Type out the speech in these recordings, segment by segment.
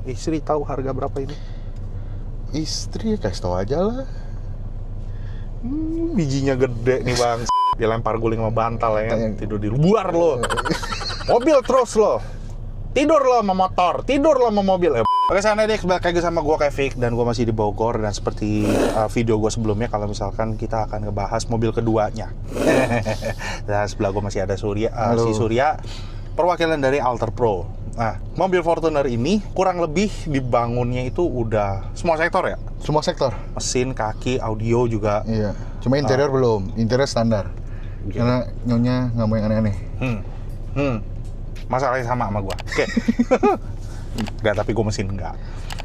istri tahu harga berapa ini? Istri kasih tau aja lah. Bijinya gede nih bang. Dilempar guling sama bantal ya kan? Tidur di luar lo. Mobil terus lo. Tidur lo sama motor, tidur lo sama mobil. Oke, sana deh kembali sama gue Kevik dan gue masih di Bogor, dan seperti video gue sebelumnya kalau misalkan kita akan ngebahas mobil keduanya. Dan sebelah gue masih ada si Surya, perwakilan dari Alter Pro. Nah, mobil Fortuner ini kurang lebih dibangunnya itu udah semua sektor ya? Semua sektor. Mesin, kaki, audio juga. Iya. Cuma interior belum. Interior standar. Okay. Karena nyonya nggak mau yang aneh-aneh. Masalahnya sama gue. Oke. Enggak, tapi gue mesin enggak.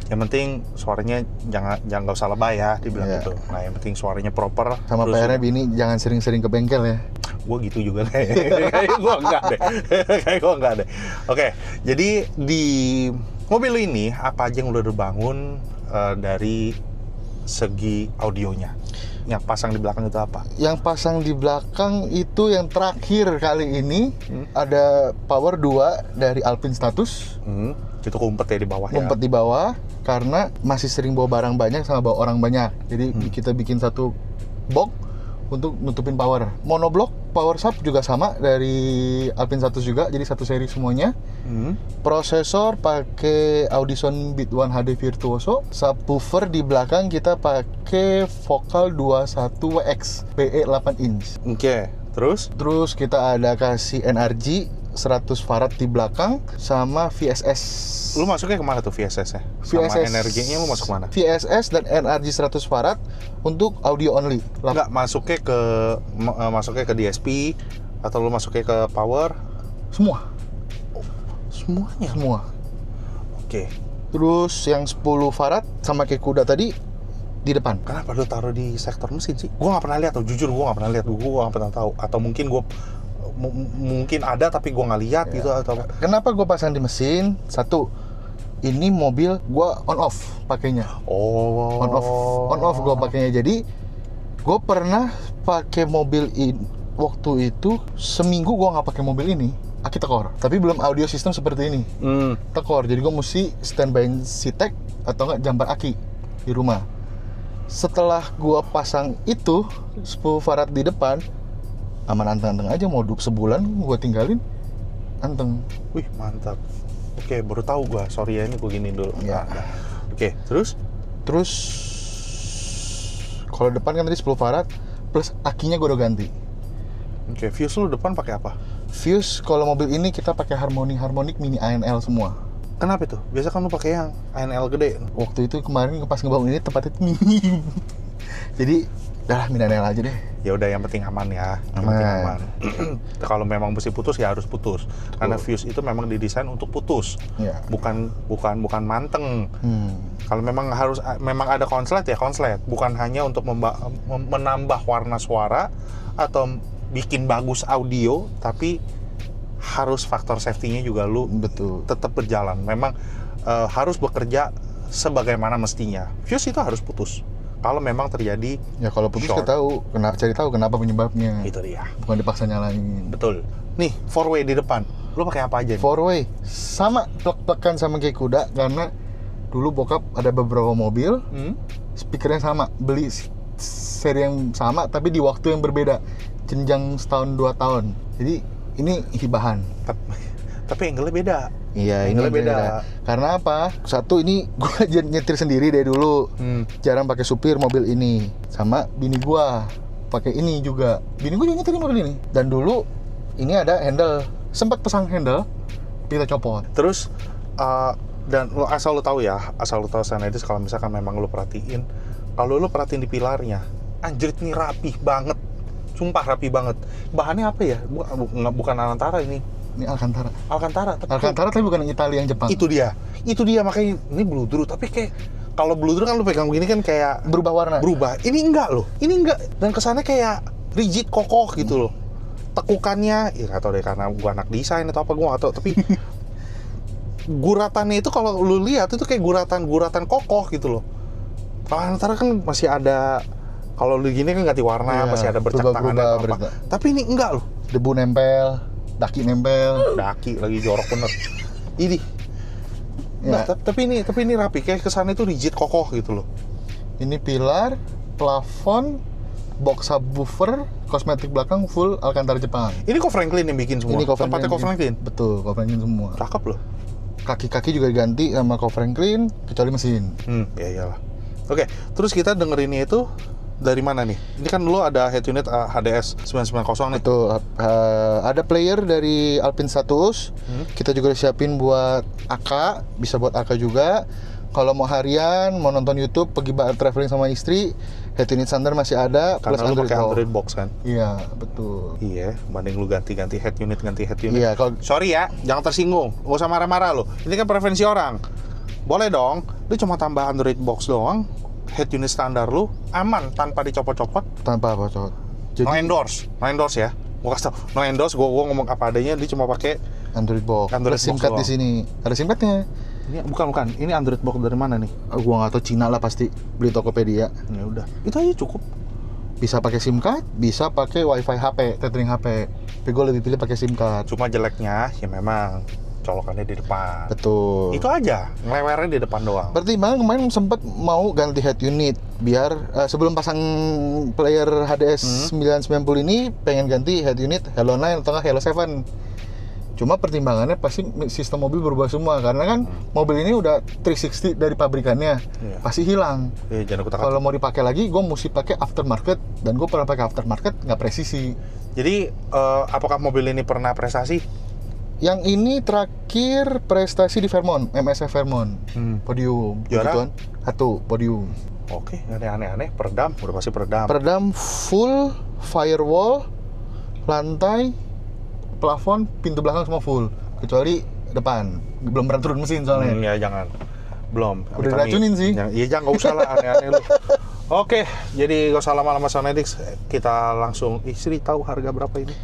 Yang penting suaranya jangan nggak usah lebay ya, dibilang gitu. Nah, yang penting suaranya proper. Sama PR-nya bini jangan sering-sering ke bengkel ya. Gue gitu juga kayak gue enggak deh. Oke, jadi di mobil ini apa aja yang udah dibangun dari segi audionya? Yang pasang di belakang itu apa? Yang pasang di belakang itu yang terakhir kali ini ada power 2 dari Alpine Status. Itu kumpet ya di bawah ya? Kumpet di bawah karena masih sering bawa barang banyak sama bawa orang banyak. Jadi kita bikin satu box untuk nutupin power. Monoblok power sub juga sama dari Alpine Status juga, jadi satu seri semuanya. Prosesor pakai Audison Beat 1 HD Virtuoso. Subwoofer di belakang kita pakai Vocal 21WX PE 8 inch. Oke, terus? Terus kita ada kasih NRG 100 farad di belakang sama VSS. Lu masuknya kemana tuh VSS-nya? Sama energinya lu masuk mana? VSS dan NRG 100 farad untuk audio only. Enggak, masuknya ke DSP atau lu masuknya ke power? Semua. Semuanya? Semua. Oke. Terus yang 10 farad sama kayak kuda tadi di depan. Kenapa lu taruh di sektor mesin sih? Gua nggak pernah lihat tuh, jujur gua nggak pernah lihat. Gua nggak pernah tahu. Atau mungkin gua mungkin ada tapi gue nggak lihat gitu atau kenapa gue pasang di mesin? Satu, ini mobil gue on off pakainya. On off gue pakainya. Jadi gue pernah pakai mobil ini waktu itu seminggu gue nggak pakai mobil ini, aki tekor. Tapi belum audio sistem seperti ini. Tekor. Jadi gue mesti standby Sitek atau nggak jambar aki di rumah. Setelah gue pasang itu 10 farad di depan, aman anteng-anteng aja, mau sebulan gue tinggalin anteng. Wih, mantap. Oke, baru tahu gue. Sorry ya, ini gue giniin dulu. Ya. Oke, terus kalau depan kan tadi 10 farad plus akinya gue udah ganti. Oke, fuse lu depan pakai apa? Fuse kalau mobil ini kita pakai harmonik mini ANL semua. Kenapa itu? Biasa kan lu pakai yang ANL gede. Waktu itu kemarin pas ngebangun ini tempatnya mini. Jadi udah mini ANL aja deh. Ya udah, yang penting aman ya. Aman. Kalau memang mesti putus ya harus putus. Karena fuse itu memang didesain untuk putus. Ya. Bukan manteng. Kalau memang ada konslet ya konslet, bukan hanya untuk menambah warna suara atau bikin bagus audio, tapi harus faktor safety-nya juga lu tetap berjalan. Memang harus bekerja sebagaimana mestinya. Fuse itu harus putus. Kalau memang terjadi ya, kalau putus cari tahu kenapa penyebabnya. Itu dia. Bukan dipaksa nyalain. Betul. Nih, 4-way di depan. Lu pakai apa aja nih? 4-way sama plek-plekan sama kayak kuda, karena dulu bokap ada beberapa mobil, speakernya sama, beli seri yang sama tapi di waktu yang berbeda, jenjang setahun 2 tahun. Jadi ini hibahan. Tapi angle-nya beda. Iya, ini beda. Karena apa? Satu, ini gue nyetir sendiri dari dulu. Jarang pakai supir mobil ini. Sama bini gue pakai ini juga. Bini gue juga nyetirin mobil ini. Dan dulu ini ada handle. Sempat pasang handle, kita copot. Terus dan asal lu tahu Sanadis, kalau misalkan memang lu perhatiin, kalau lu perhatiin di pilarnya, anjir ini rapih banget. Sumpah rapi banget. Bahannya apa ya? Bukan Alcantara ini. Ini Alcantara. Alcantara tapi bukan Italia, yang Jepang. Itu dia makanya ini bludru. Tapi kayak kalau bludru kan lu pegang begini kan kayak berubah warna. Ini enggak loh. Ini enggak. Dan kesannya kayak rigid, kokoh gitu loh. Tekukannya, ya nggak tahu deh karena gua anak desain atau apa, gua nggak tahu. Tapi guratannya itu kalau lu lihat itu kayak guratan kokoh gitu loh. Kalau Alcantara kan masih ada, kalau lu gini kan ganti warna, masih ada bercak tangannya atau apa. Tapi ini enggak loh. Debu nempel, daki nempel. Daki lagi jorok bener. Ini Nah, tapi ini rapi, kayak kesannya itu rigid, kokoh gitu loh. Ini pilar, plafon, box subwoofer, kosmetik belakang full Alcantara Jepang. Ini Ko Franklin yang bikin semua. Ini Ko Tempatnya Ko Franklin. Betul, Ko Franklin semua. Cakep loh. Kaki-kaki juga diganti sama Ko Franklin kecuali mesin. Ya iyalah. Oke, terus kita dengerinnya itu dari mana nih? Ini kan dulu ada head unit HDS 990 nih. Itu ada player dari Alpine Status. Kita juga siapin buat AK, bisa buat AK juga. Kalau mau harian, mau nonton YouTube, pergi traveling sama istri, head unit standar masih ada. Karena plus lu pakai Android box kan? Iya, betul. Iya, banding lu ganti head unit. Iya, kalau sorry ya, jangan tersinggung. Nggak usah marah-marah lo. Ini kan preferensi orang. Boleh dong, lu cuma tambah Android box doang. Head unit standar lu aman tanpa dicopot-copot. tanpa apa, Cot? No endorse ya. Gua kasih tau, no endorse. Gua ngomong apa adanya. Dia cuma pakai Android box. Android Plus SIM box card di doang. sini. Ada SIM cardnya. ini bukan. Ini Android box dari mana nih? Gua nggak tahu, Cina lah pasti. Beli Tokopedia. Ya udah, itu aja cukup. Bisa pakai SIM card, bisa pakai WiFi HP, tethering HP. Tapi gue lebih pilih pakai SIM card. Cuma jeleknya ya memang colokannya di depan. Betul. Itu aja, ngelewernya di depan doang. Pertimbangan kemarin sempat mau ganti head unit biar sebelum pasang player HDS 990 ini pengen ganti head unit Hello 9 atau nggak Hello 7. Cuma pertimbangannya pasti sistem mobil berubah semua karena kan mobil ini udah 360 dari pabrikannya, pasti hilang. Jangan kutak-katik. Kalau mau dipakai lagi, gue mesti pakai aftermarket dan gue pernah pakai aftermarket nggak presisi. Jadi apakah mobil ini pernah prestasi? Yang ini terakhir prestasi di Fairmont, MSF Fairmont, podium. Juara? Begituan. Satu, podium. Oke, nggak ada aneh-aneh. Peredam, udah pasti peredam. Peredam full, firewall, lantai, plafon, pintu belakang semua full. Kecuali depan. Belum pernah turun mesin soalnya. Ya jangan. Belum. Udah diracunin sih. Iya jangan, nggak usah lah aneh-aneh lu. Oke, jadi gak usah lama-lama Sonetics. Kita langsung, istri tahu harga berapa ini?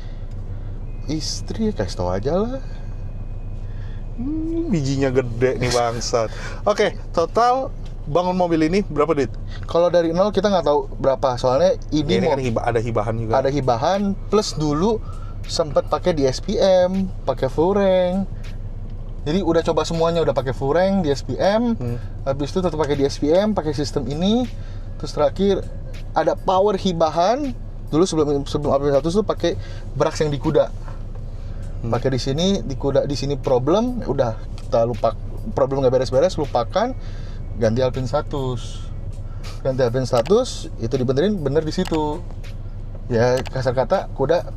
Istri kasih tau aja lah. Bijinya gede nih bangsat. Oke, total bangun mobil ini berapa duit? Kalau dari nol kita nggak tahu berapa, soalnya ini kan ada hibahan juga. Ada hibahan, plus dulu sempat pakai di SPM, pakai full rank. Jadi udah coba semuanya, udah pakai full rank di SPM. Habis itu tetap pakai di SPM, pakai sistem ini. Terus terakhir ada power hibahan. Dulu sebelum Alpine 1 tuh pakai Brax yang di kuda. Pakai di sini, di kuda di sini problem, udah kita lupa, problem nggak beres-beres, lupakan, ganti Alpine Status. Ganti Alpine Status, itu dibenerin bener di situ. Ya kasar kata kuda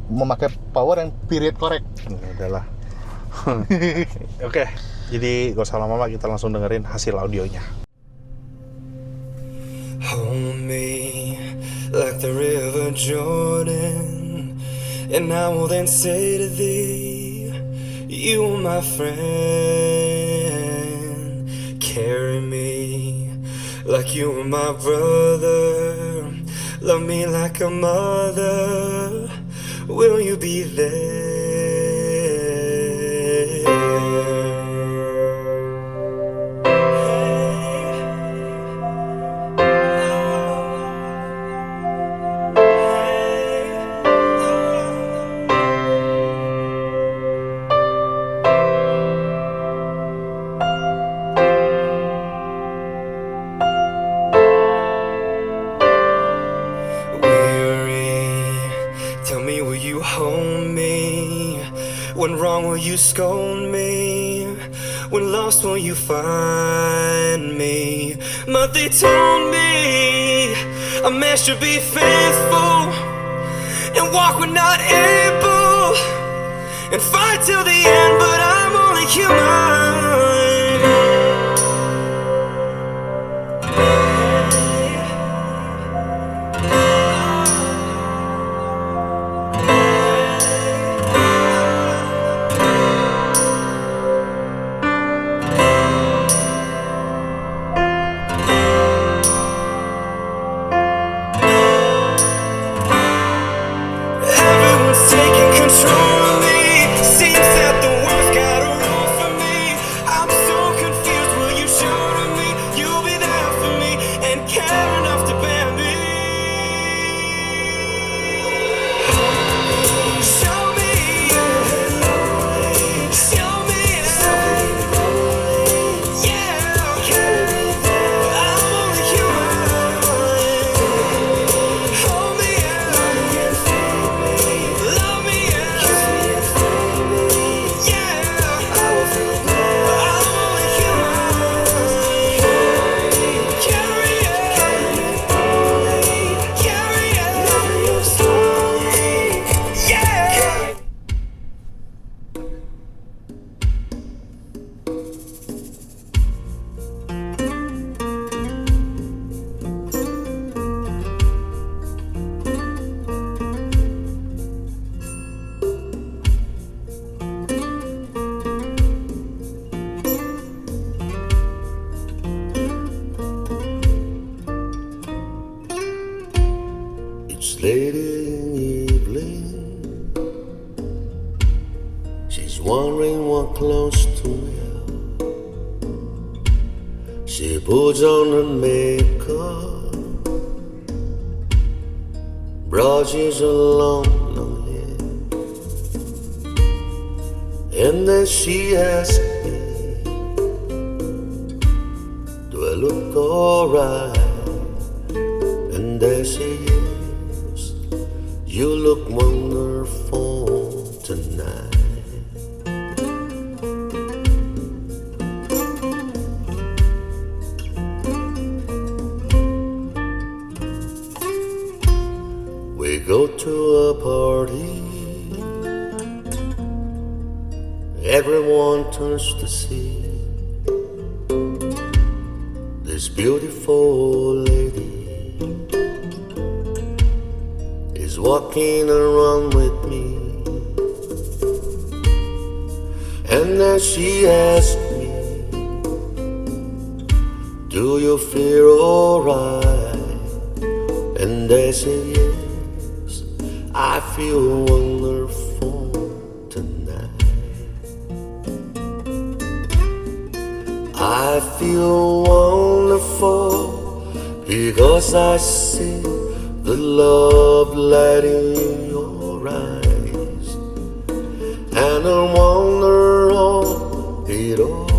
memakai power yang period correct. Udahlah. Oke, jadi gak usah lama-lama, kita langsung dengerin hasil audionya. Hold me like the river Jordan, and I will then say to thee, you are my friend. Carry me like you are my brother. Love me like a mother. Will you be there? Tell me, will you hold me? When wrong, will you scold me? When lost, will you find me? But they told me a man should be faithful and walk when not able and fight till the end, but I'm only human. Everyone's taking control of me. Seems that the world's got a rule for me. late in the evening. She's wondering what clothes to wear. She puts on her makeup, brushes her long hair, and then she asks me, do I look alright? And I say yes, you look wonderful tonight. We go to a party, everyone turns to see this beautiful lady is walking around with me. And then she asks me, do you feel alright? And I say yes, I feel wonderful tonight. I feel wonderful because I see the love light in your eyes, and I wonder all it all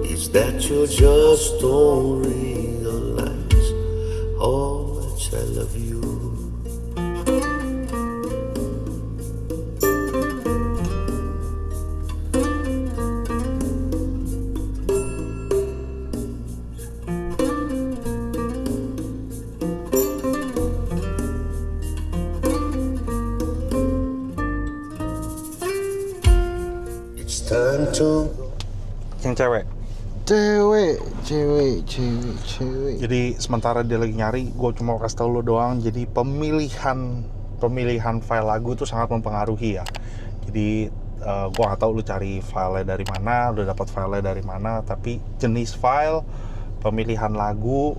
is that you just don't realize how much I love you. It's time to Yang cewek. Cewek. Jadi sementara dia lagi nyari, gue cuma kasih tau lo doang. Jadi pemilihan file lagu itu sangat mempengaruhi ya. Jadi gue nggak tahu lu cari filenya dari mana, udah dapat filenya dari mana. Tapi jenis file, pemilihan lagu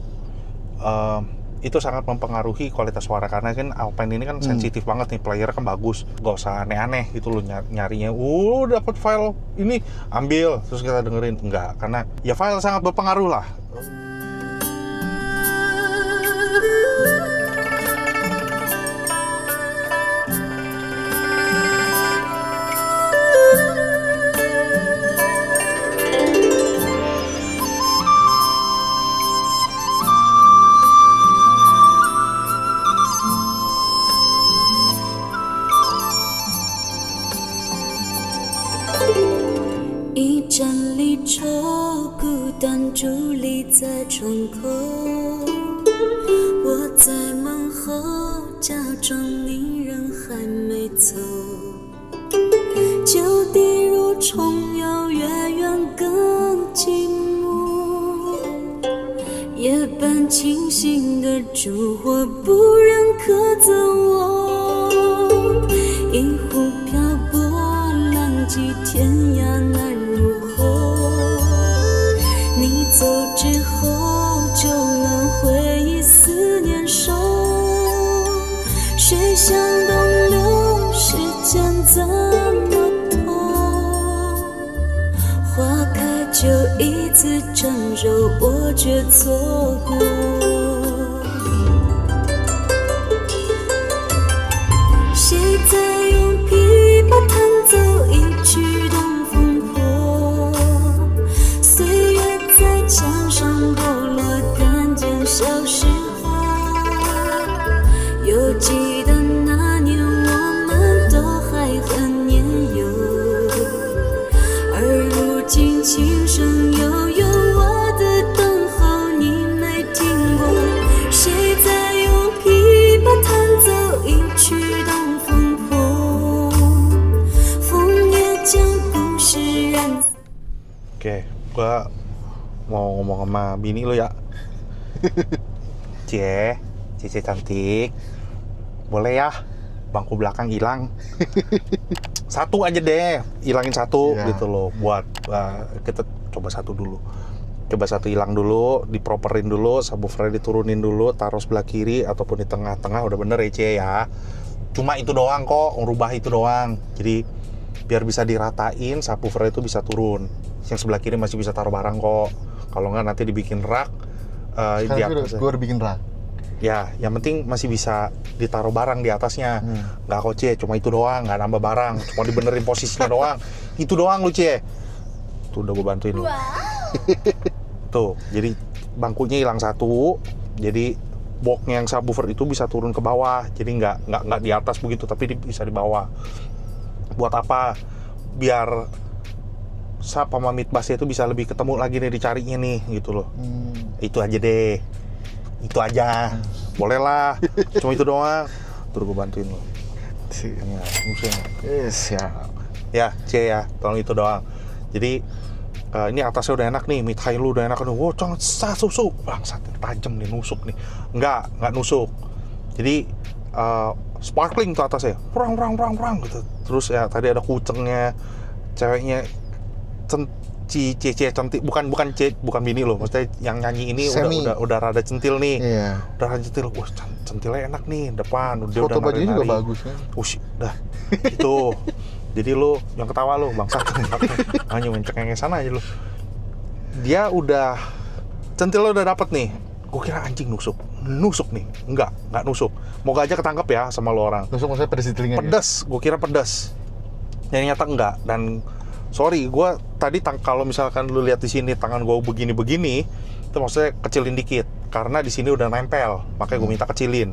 itu sangat mempengaruhi kualitas suara, karena kan Alpine ini kan sensitif banget nih, player kan bagus, gak usah aneh-aneh gitu lo nyarinya. Dapat file ini ambil terus kita dengerin, enggak, karena ya file sangat berpengaruh lah.一盏离愁，孤单伫立在窗口。我在门后，假装你人还没走。旧地如重游，越远更寂寞。夜半清醒的烛火，不忍苛责我。一壶漂泊，浪迹天涯难入喉。你走之后，就能回忆思念手。水向东流，时间怎么拖？花开就一次成熟，我却错过。谁在用琵琶弹奏一曲东风破？岁月在墙上剥落，弹渐消失后，犹记得那年我们都还很年幼，而如今琴声悠悠，我的等候你没听过。谁在用琵琶弹奏一曲东风破？枫叶将故事染。 Oke, gua mau ngomong sama bini lu ya. Cici cantik, boleh ya bangku belakang hilang. Satu aja deh, hilangin satu Iya. gitu loh, buat kita coba satu dulu. coba satu hilang dulu, diproperin dulu, subwoofernya diturunin dulu, taruh sebelah kiri ataupun di tengah-tengah, udah bener ya Cie ya. Cuma itu doang kok, ngerubah itu doang. Jadi biar bisa diratain, subwoofer itu bisa turun. Yang sebelah kiri masih bisa taruh barang kok. Kalau nggak nanti dibikin rak di atas. Gue udah bikin rak. Ya, yang penting masih bisa ditaruh barang di atasnya. Nggak kok Cie, cuma itu doang, nggak nambah barang. Cuma dibenerin posisinya doang. Itu doang lu Cie. Tuh udah gue bantuin lu. Tuh, jadi bangkunya hilang satu. Jadi boxnya yang subwoofer itu bisa turun ke bawah. Jadi nggak di atas begitu, tapi bisa di bawah. Buat apa? Biar sub sama mid bassnya itu bisa lebih ketemu lagi nih dicarinya nih gitu loh. Itu aja deh. Itu aja. Boleh lah. Cuma itu doang. Terus gue bantuin lo. Ya, musuhnya. Yes, ya. Ya, Cie ya. Tolong itu doang. Jadi ini atasnya udah enak nih, mid high lu udah enak nih. Wow, jangan susuk. Bangsat, tajam nih nusuk nih. Enggak nusuk. Jadi sparkling tuh atasnya. Prang gitu. Terus ya tadi ada kucengnya. Ceweknya Cie cantik, bukan bini loh, maksudnya yang nyanyi ini udah rada centil nih. Iya. Udah rada centil. Wah, centilnya enak nih depan. Dia Foto udah bajunya juga nari-nari. bagus kan. Dah. Itu. Jadi lu yang ketawa lu bangsat. Hanya mencengeng sana aja lu. Dia udah centilnya udah dapet nih. Gue kira anjing nusuk nih. Enggak nusuk. Moga aja ketangkep ya sama lu orang. Nusuk maksudnya pedas di telinga. Pedas, gue kira pedas. Yang nyata enggak. Dan sorry, gue tadi kalau misalkan lu lihat di sini tangan gue begini-begini, itu maksudnya kecilin dikit. Karena di sini udah nempel, makanya gue minta kecilin.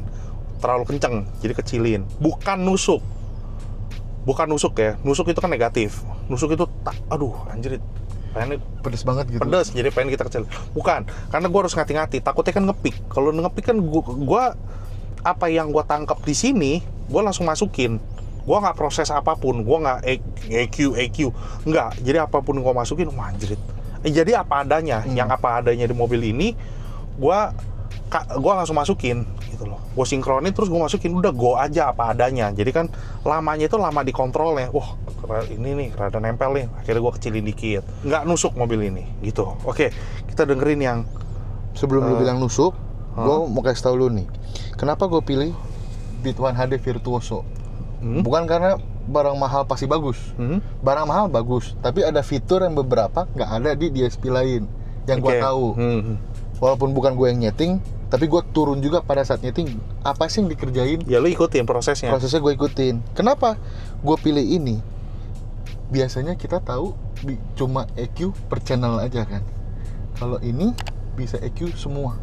Terlalu kenceng, jadi kecilin. Bukan nusuk ya. Nusuk itu kan negatif. Nusuk itu aduh anjir. Pengen Pedas banget gitu. pedas, jadi pengen kita kecil. Bukan, karena gue harus ngati-ngati. Takutnya kan ngepik. Kalau ngepik kan gue apa yang gue tangkap di sini, gue langsung masukin. Gue nggak proses apapun, gue nggak EQ, nggak. Jadi apapun gue masukin, wah anjir. Jadi apa adanya, yang apa adanya di mobil ini, gue langsung masukin, gitu loh. Gue sinkronin terus gue masukin, udah go aja apa adanya. Jadi kan lamanya itu lama dikontrolnya. Wah ini nih rada nempel nih. Akhirnya gue kecilin dikit. Nggak nusuk mobil ini, gitu. Oke, kita dengerin yang Sebelum lu bilang nusuk, gue mau kasih tau lu nih. Kenapa gue pilih Beat One HD Virtuoso? Bukan karena barang mahal pasti bagus. Barang mahal bagus, tapi ada fitur yang beberapa nggak ada di DSP lain yang gue tahu. Walaupun bukan gue yang nyeting, tapi gue turun juga pada saat nyeting. Apa sih yang dikerjain? ya lu ikutin prosesnya. Prosesnya gue ikutin. Kenapa gue pilih ini? Biasanya kita tahu cuma EQ per channel aja kan. Kalau ini bisa EQ semua.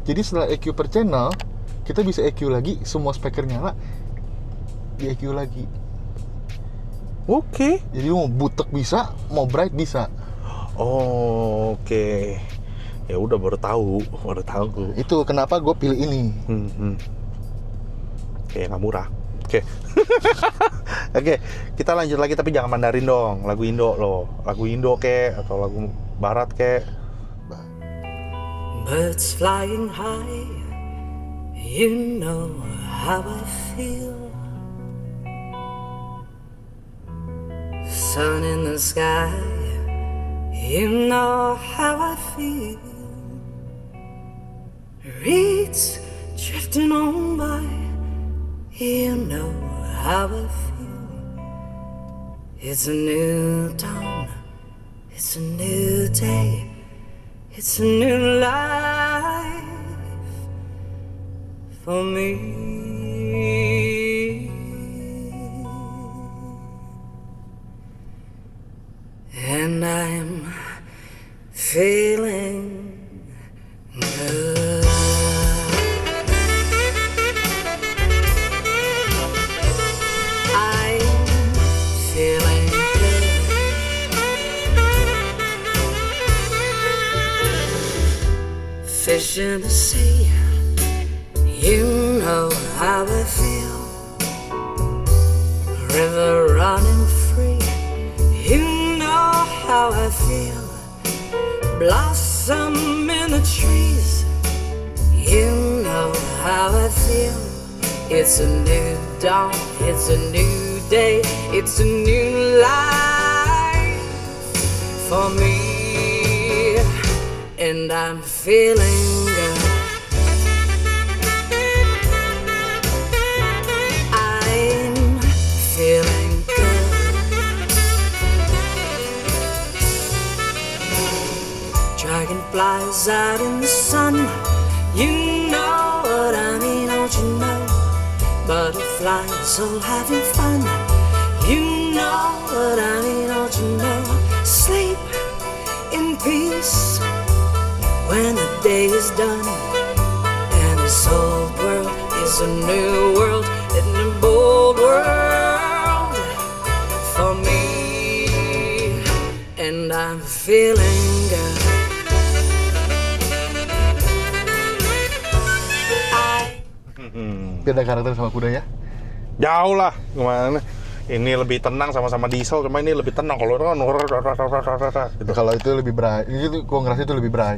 Jadi setelah EQ per channel, kita bisa EQ lagi, semua speaker nyala, di EQ lagi. Oke. Jadi mau butek bisa, mau bright bisa. Oh, oke. Ya udah baru tahu gue. Itu kenapa gue pilih ini. Kayak nggak murah. Oke. Oke, kita lanjut lagi tapi jangan Mandarin dong. Lagu Indo loh. Lagu Indo kek atau lagu Barat kek. Birds flying high, you know how I feel. Sun in the sky, you know how I feel. Reeds drifting on by, you know how I feel. It's a new dawn, it's a new day, it's a new life for me. And I'm feeling good. I'm feeling good. Fish in the sea, you know how I feel. River running free, you know how I feel. Blossom in the trees, you know how I feel. It's a new dawn, it's a new day, it's a new life for me. and I'm feeling good. I'm feeling good. Dragonflies out in the sun, you know what I mean, don't you know? Butterflies all having fun, you know what I mean, don't you know? Sleep in peace when the day is done, and this old world is a new world, and a bold world for me, and I'm feeling good. Beda karakter sama kuda ya? Jauh lah, gimana? Ini lebih tenang sama-sama diesel, cuma ini lebih tenang. Kalau itu kan gitu. Kalau itu lebih berai, itu gua ngerasa itu lebih berai.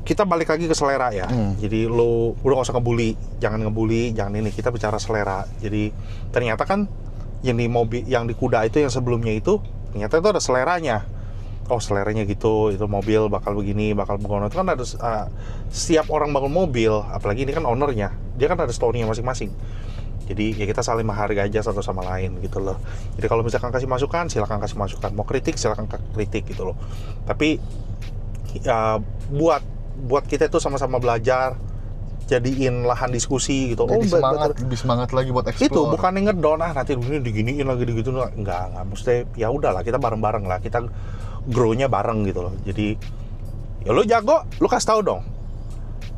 Kita balik lagi ke selera ya. Jadi lo udah gak usah ngebully, jangan ini. Kita bicara selera. Jadi ternyata kan yang di mobil, yang di kuda itu yang sebelumnya itu ternyata itu ada seleranya. Oh seleranya gitu, itu mobil bakal begini, bakal begono. Itu kan ada setiap orang bangun mobil, apalagi ini kan ownernya, dia kan ada story-nya masing-masing. Jadi ya kita saling menghargai aja satu sama lain gitu loh. Jadi kalau misalkan kasih masukan, silakan kasih masukan. Mau kritik, silakan kritik gitu loh. Tapi ya, buat kita itu sama-sama belajar, jadiin lahan diskusi gitu. Jadi lebih semangat lagi buat explore. Itu bukan ngedon nanti ini diginiin lagi gitu. Enggak mesti ya udahlah, kita bareng-bareng lah. Kita grow-nya bareng gitu loh. Jadi ya lu jago, lu kasih tahu dong.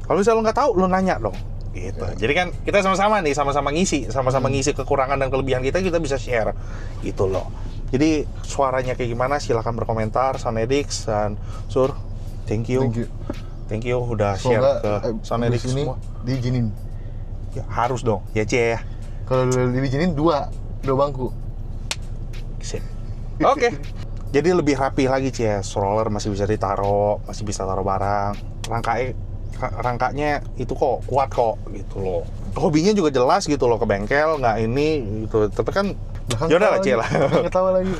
Kalau misalnya lu nggak tahu, lu nanya dong. Gitu. Jadi kan kita sama-sama nih, sama-sama ngisi kekurangan dan kelebihan kita bisa share gitu loh. Jadi suaranya kayak gimana silakan berkomentar. Sonedix dan Sur, thank you udah share ke Sonedix semua. Diizinin. Ya, harus dong. Ya Cie ya. Kalau diizinin dua bangku. Sip. Oke. Jadi lebih rapi lagi Cie. Stroller masih bisa ditaruh, masih bisa taruh barang. Rangkanya itu kok kuat kok gitu loh. Hobinya juga jelas gitu loh, ke bengkel nggak ini gitu. Tapi kan yaudah lah Cie lah. Ketawa lagi.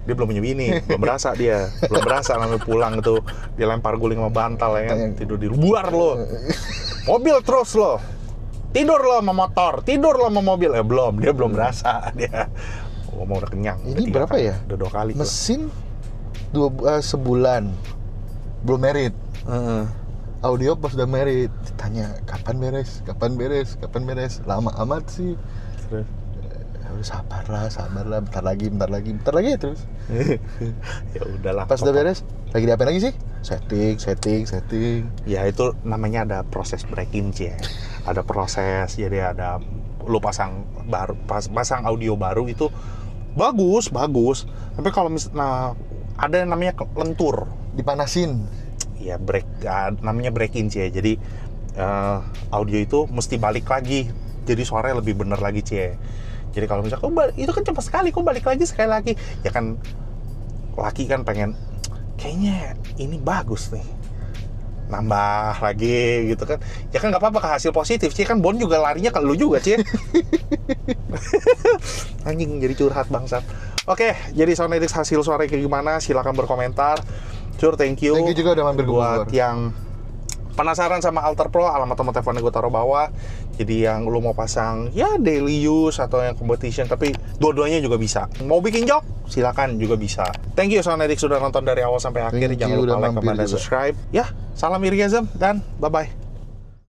Dia belum punya bini, belum berasa sampai pulang itu dilempar guling sama bantal ya kan. Tidur di luar lo. Mobil terus lo. Tidur lo sama motor, tidur lo sama mobil. Dia belum berasa dia. Mau udah kenyang. Ini berapa ya? Udah 2 kali. Mesin sebulan belum merit. Audio pas udah merit, ditanya kapan beres, lama amat sih. Sabarlah, bentar lagi terus. Ya udahlah. Pas udah beres, lagi diapain lagi sih? Setting. Ya itu namanya ada proses break-in Cie. Ada proses, jadi ada lu pasang audio baru itu bagus. Tapi kalau ada yang namanya lentur, dipanasin. Ya namanya break-in Cie. Jadi audio itu mesti balik lagi. Jadi suaranya lebih bener lagi Cie. Jadi kalau misalnya itu kan cuma sekali, kok balik lagi sekali lagi, ya kan laki kan pengen kayaknya ini bagus nih, nambah lagi gitu kan. Ya kan nggak apa-apa, ke hasil positif Cie, kan Bon juga larinya ke lu juga Cie. Anjing jadi curhat bangsat. Oke, jadi Sonedix hasil suara kayak gimana silakan berkomentar. Sure, thank you juga udah mampir buat yang penasaran sama Alter Pro, alamat nomor teleponnya gue taruh bawah. Jadi yang lu mau pasang ya daily use atau yang competition, tapi dua-duanya juga bisa. Mau bikin jok, silakan juga bisa. Thank you Sonedix sudah nonton dari awal sampai akhir. Jangan lupa like, comment, dan subscribe. Ya, salam Iriazam dan bye-bye.